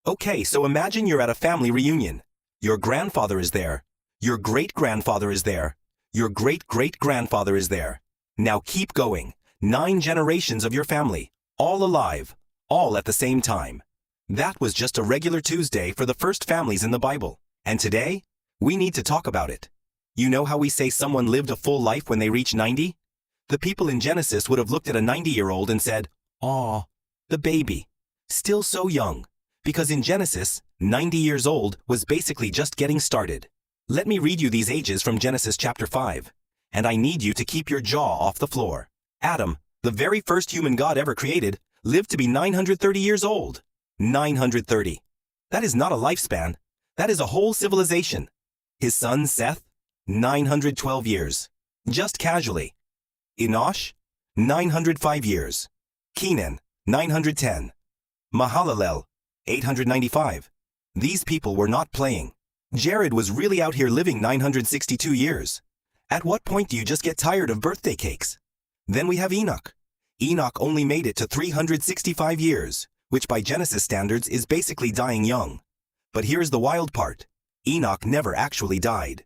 Okay, so imagine you're at a family reunion. Your grandfather is there. Your great-grandfather is there. Your great-great-grandfather is there. Now keep going. 9 generations of your family, all alive, all at the same time. That was just a regular Tuesday for the first families in the Bible. And today, we need to talk about it. You know how we say someone lived a full life when they reach 90? The people in Genesis would have looked at a 90-year-old and said, "Aw, the baby, still so young." Because in Genesis, 90 years old was basically just getting started. Let me read you these ages from Genesis chapter 5. And I need you to keep your jaw off the floor. Adam, the very first human God ever created, lived to be 930 years old. 930. That is not a lifespan. That is a whole civilization. His son Seth, 912 years. Just casually. Enosh, 905 years. Kenan, 910. Mahalalel, 895. These people were not playing. Jared was really out here living 962 years. At what point do you just get tired of birthday cakes? Then we have Enoch. Enoch only made it to 365 years, which by Genesis standards is basically dying young. But here's the wild part. Enoch never actually died.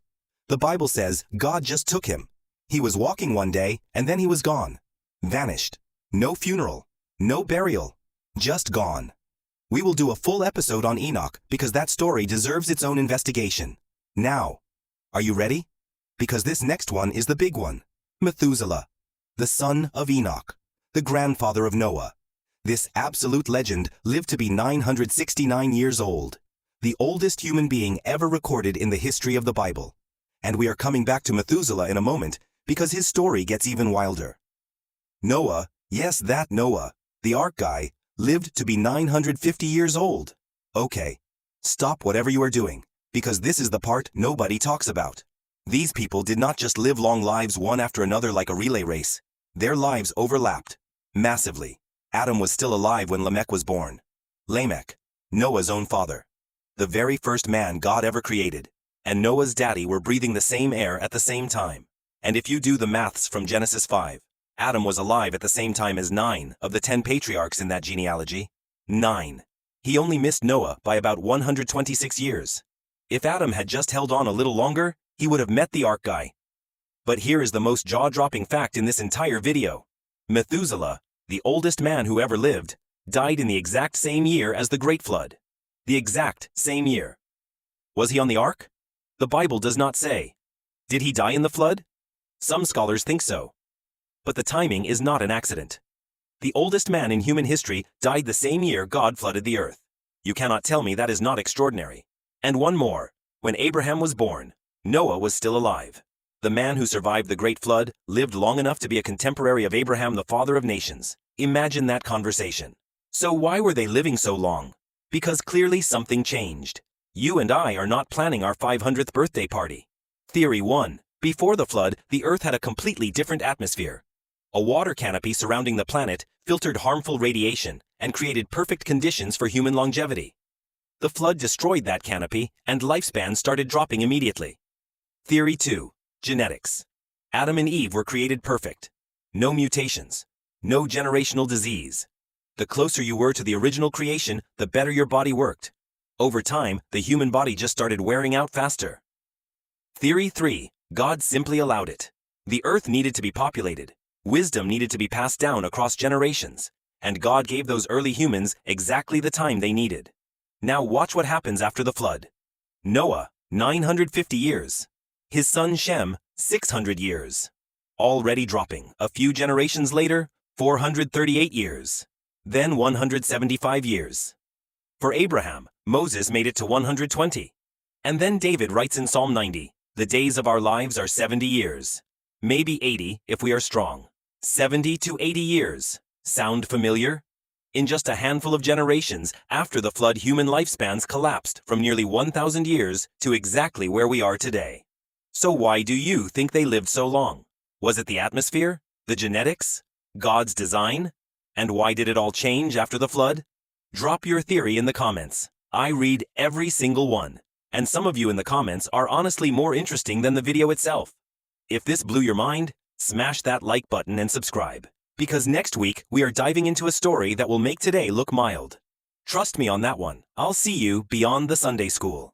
The Bible says God just took him. He was walking one day, and then he was gone. Vanished. No funeral. No burial. Just gone. We will do a full episode on Enoch because that story deserves its own investigation. Now, are you ready? Because this next one is the big one. Methuselah, the son of Enoch, the grandfather of Noah. This absolute legend lived to be 969 years old, the oldest human being ever recorded in the history of the Bible. And we are coming back to Methuselah in a moment because his story gets even wilder. Noah, yes, that Noah, the ark guy, lived to be 950 years old. Okay, stop whatever you are doing, because this is the part nobody talks about. These people did not just live long lives one after another like a relay race. Their lives overlapped. Massively. Adam was still alive when Lamech was born. Lamech, Noah's own father. The very first man God ever created. And Noah's daddy were breathing the same air at the same time. And if you do the maths from Genesis 5, Adam was alive at the same time as 9 of the 10 patriarchs in that genealogy. 9. He only missed Noah by about 126 years. If Adam had just held on a little longer, he would have met the ark guy. But here is the most jaw-dropping fact in this entire video. Methuselah, the oldest man who ever lived, died in the exact same year as the Great Flood. The exact same year. Was he on the ark? The Bible does not say. Did he die in the flood? Some scholars think so. But the timing is not an accident. The oldest man in human history died the same year God flooded the earth. You cannot tell me that is not extraordinary. And one more. When Abraham was born, Noah was still alive. The man who survived the Great Flood lived long enough to be a contemporary of Abraham, the father of nations. Imagine that conversation. So why were they living so long? Because clearly something changed. You and I are not planning our 500th birthday party. Theory 1. Before the flood, the earth had a completely different atmosphere. A water canopy surrounding the planet filtered harmful radiation and created perfect conditions for human longevity. The flood destroyed that canopy, and lifespan started dropping immediately. Theory 2. Genetics. Adam and Eve were created perfect. No mutations. No generational disease. The closer you were to the original creation, the better your body worked. Over time, the human body just started wearing out faster. Theory 3. God simply allowed it. The earth needed to be populated. Wisdom needed to be passed down across generations. And God gave those early humans exactly the time they needed. Now watch what happens after the flood. Noah, 950 years. His son Shem, 600 years. Already dropping. A few generations later, 438 years. Then 175 years. For Abraham, Moses made it to 120. And then David writes in Psalm 90, "The days of our lives are 70 years. Maybe 80 if we are strong. 70 to 80 years. Sound familiar? In just a handful of generations after the flood, human lifespans collapsed from nearly 1,000 years to exactly where we are today. So why do you think they lived so long? Was it the atmosphere? The genetics? God's design? And why did it all change after the flood? Drop your theory in the comments. I read every single one. And some of you in the comments are honestly more interesting than the video itself. If this blew your mind, smash that like button and subscribe. Because next week we are diving into a story that will make today look mild. Trust me on that one. I'll see you beyond the Sunday school.